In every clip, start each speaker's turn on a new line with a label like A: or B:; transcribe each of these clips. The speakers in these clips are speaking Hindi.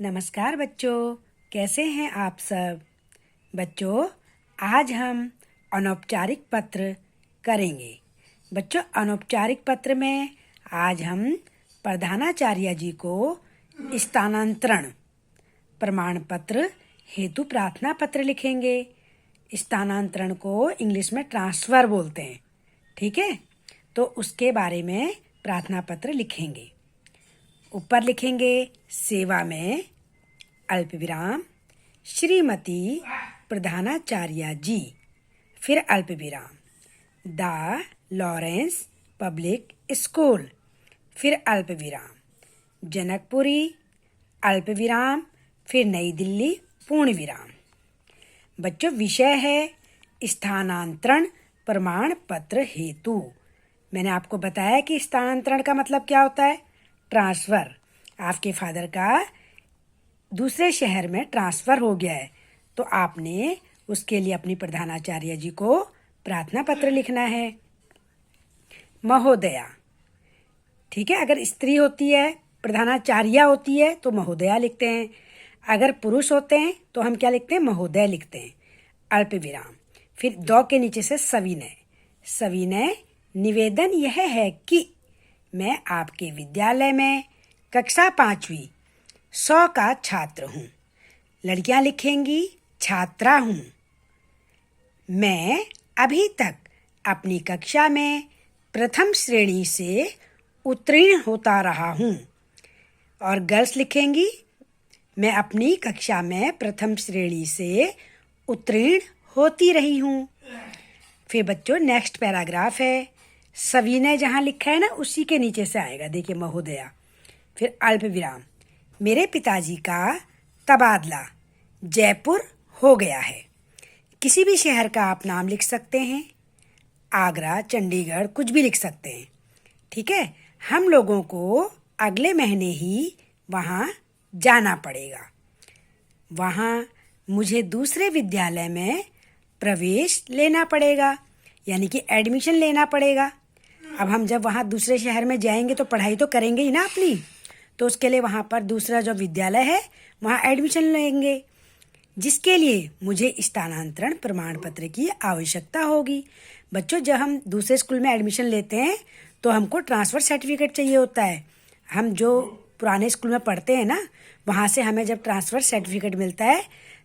A: नमस्कार बच्चों, कैसे हैं आप सब। बच्चों, आज हम अनौपचारिक पत्र करेंगे। बच्चों, अनौपचारिक पत्र में आज हम प्रधानाचार्य जी को स्थानांतरण प्रमाण पत्र हेतु प्रार्थना पत्र लिखेंगे। स्थानांतरण को इंग्लिश में ट्रांसफ़र बोलते हैं, ठीक है। तो उसके बारे में प्रार्थना पत्र लिखेंगे। ऊपर लिखेंगे सेवा में अल्प विराम श्रीमती प्रधानाचार्य जी, फिर अल्प विराम द लॉरेंस पब्लिक स्कूल, फिर अल्प विराम जनकपुरी अल्प विराम, फिर नई दिल्ली पूर्ण विराम। बच्चों, विषय है स्थानांतरण प्रमाण पत्र हेतु। मैंने आपको बताया कि स्थानांतरण का मतलब क्या होता है, ट्रांसफ़र। आपके फादर का दूसरे शहर में ट्रांसफ़र हो गया है, तो आपने उसके लिए अपनी प्रधानाचार्य जी को प्रार्थना पत्र लिखना है। महोदया, ठीक है। अगर स्त्री होती है, प्रधानाचार्य होती है, तो महोदया लिखते हैं। अगर पुरुष होते हैं तो हम क्या लिखते हैं, महोदय लिखते हैं। अल्प विराम, फिर दो के नीचे से सविनय। सविनय निवेदन यह है कि मैं आपके विद्यालय में कक्षा 5वीं 100 का छात्र हूँ। लड़कियाँ लिखेंगी छात्रा हूँ। मैं अभी तक अपनी कक्षा में प्रथम श्रेणी से उत्तीर्ण होता रहा हूँ। और गर्ल्स लिखेंगी मैं अपनी कक्षा में प्रथम श्रेणी से उत्तीर्ण होती रही हूँ। फिर बच्चों, नेक्स्ट पैराग्राफ है। सविनय जहाँ लिखा है ना, उसी के नीचे से आएगा, देखिए महोदया। फिर अल्प विराम, मेरे पिताजी का तबादला जयपुर हो गया है। किसी भी शहर का आप नाम लिख सकते हैं, आगरा, चंडीगढ़, कुछ भी लिख सकते हैं, ठीक है। हम लोगों को अगले महीने ही वहाँ जाना पड़ेगा। वहाँ मुझे दूसरे विद्यालय में प्रवेश लेना पड़ेगा, यानी कि एडमिशन लेना पड़ेगा। अब हम जब वहाँ दूसरे शहर में जाएंगे तो पढ़ाई तो करेंगे ही ना अपनी, तो उसके लिए वहाँ पर दूसरा जो विद्यालय है वहाँ एडमिशन लेंगे, जिसके लिए मुझे स्थानांतरण प्रमाण पत्र की आवश्यकता होगी। बच्चों, जब हम दूसरे स्कूल में एडमिशन लेते हैं तो हमको ट्रांसफ़र सर्टिफिकेट चाहिए होता है। हम जो पुराने स्कूल में पढ़ते हैं ना, वहाँ से हमें जब ट्रांसफ़र सर्टिफिकेट मिलता है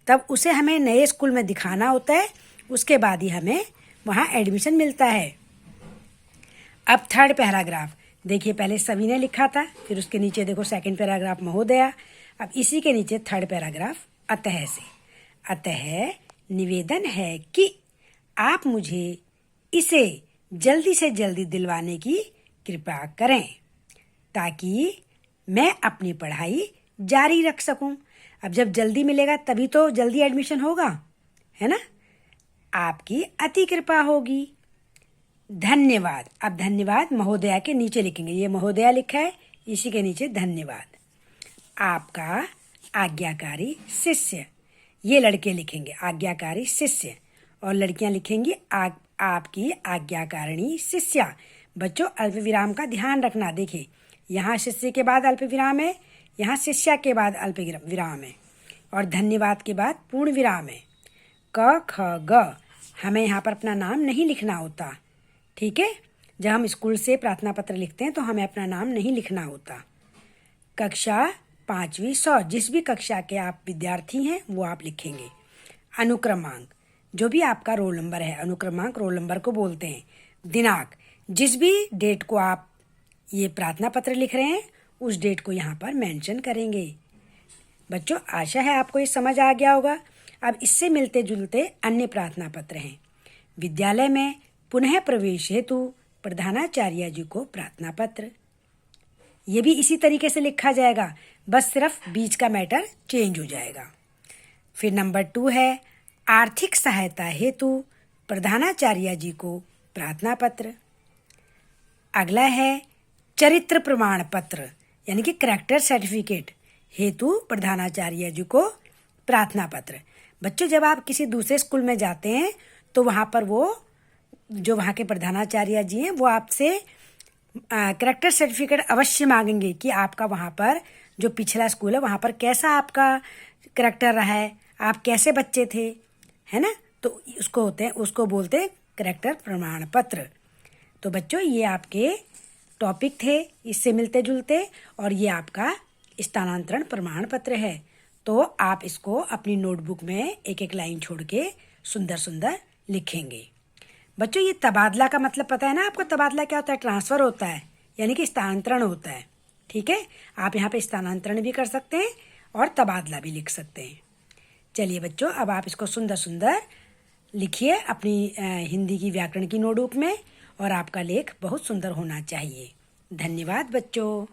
A: तब उसे हमें नए स्कूल में दिखाना होता है। उसके बाद ही हमें वहाँ एडमिशन मिलता है। अब थर्ड पैराग्राफ देखिए, पहले सभी ने लिखा था, फिर उसके नीचे देखो सेकंड पैराग्राफ महोदया। अब इसी के नीचे थर्ड पैराग्राफ अतः से। अतः निवेदन है कि आप मुझे इसे जल्दी से जल्दी दिलवाने की कृपा करें, ताकि मैं अपनी पढ़ाई जारी रख सकूं। अब जब जल्दी मिलेगा तभी तो जल्दी एडमिशन होगा, है ना। आपकी अति कृपा होगी। धन्यवाद। अब धन्यवाद महोदया के नीचे लिखेंगे, ये महोदया लिखा है, इसी के नीचे धन्यवाद। आपका आज्ञाकारी शिष्य, ये लड़के लिखेंगे आज्ञाकारी शिष्य, और लड़कियां लिखेंगी आपकी आज्ञाकारिणी शिष्या। बच्चों, अल्प विराम का ध्यान रखना। देखिए, यहाँ शिष्य के बाद अल्प विराम है, यहाँ शिष्या के बाद अल्प विराम है, और धन्यवाद के बाद पूर्ण विराम है। क ख ग, हमें यहाँ पर अपना नाम नहीं लिखना होता, ठीक है। जब हम स्कूल से प्रार्थना पत्र लिखते हैं तो हमें अपना नाम नहीं लिखना होता। कक्षा 5वीं 100, जिस भी कक्षा के आप विद्यार्थी हैं वो आप लिखेंगे। अनुक्रमांक, जो भी आपका रोल नंबर है, अनुक्रमांक रोल नंबर को बोलते हैं। दिनांक, जिस भी डेट को आप ये प्रार्थना पत्र लिख रहे हैं उस डेट को यहाँ पर मेंशन करेंगे। बच्चों, आशा है आपको ये समझ आ गया होगा। अब इससे मिलते जुलते अन्य प्रार्थना पत्र हैं। विद्यालय में पुनः प्रवेश हेतु प्रधानाचार्य जी को प्रार्थना पत्र, ये भी इसी तरीके से लिखा जाएगा, बस सिर्फ बीच का मैटर चेंज हो जाएगा। फिर नंबर 2 है आर्थिक सहायता हेतु प्रधानाचार्य जी को प्रार्थना पत्र। अगला है चरित्र प्रमाण पत्र, यानी कि कैरेक्टर सर्टिफिकेट हेतु प्रधानाचार्य जी को प्रार्थना पत्र। बच्चों, जब आप किसी दूसरे स्कूल में जाते हैं तो वहाँ पर वो जो वहाँ के प्रधानाचार्य जी हैं वो आपसे कैरेक्टर सर्टिफिकेट अवश्य मांगेंगे कि आपका वहाँ पर जो पिछला स्कूल है वहाँ पर कैसा आपका करैक्टर रहा है, आप कैसे बच्चे थे, है ना। तो उसको बोलते हैं करैक्टर प्रमाण पत्र। तो बच्चों ये आपके टॉपिक थे इससे मिलते जुलते, और ये आपका स्थानांतरण प्रमाण पत्र है। तो आप इसको अपनी नोटबुक में एक एक लाइन छोड़ के सुंदर सुंदर लिखेंगे। बच्चों ये तबादला का मतलब पता है ना आपको? तबादला क्या होता है? ट्रांसफ़र होता है, यानी कि स्थानांतरण होता है। ठीक है, आप यहाँ पे स्थानांतरण भी कर सकते हैं और तबादला भी लिख सकते हैं। चलिए बच्चों, अब आप इसको सुंदर सुंदर लिखिए अपनी हिंदी की व्याकरण की नोटबुक में, और आपका लेख बहुत सुंदर होना चाहिए। धन्यवाद बच्चों।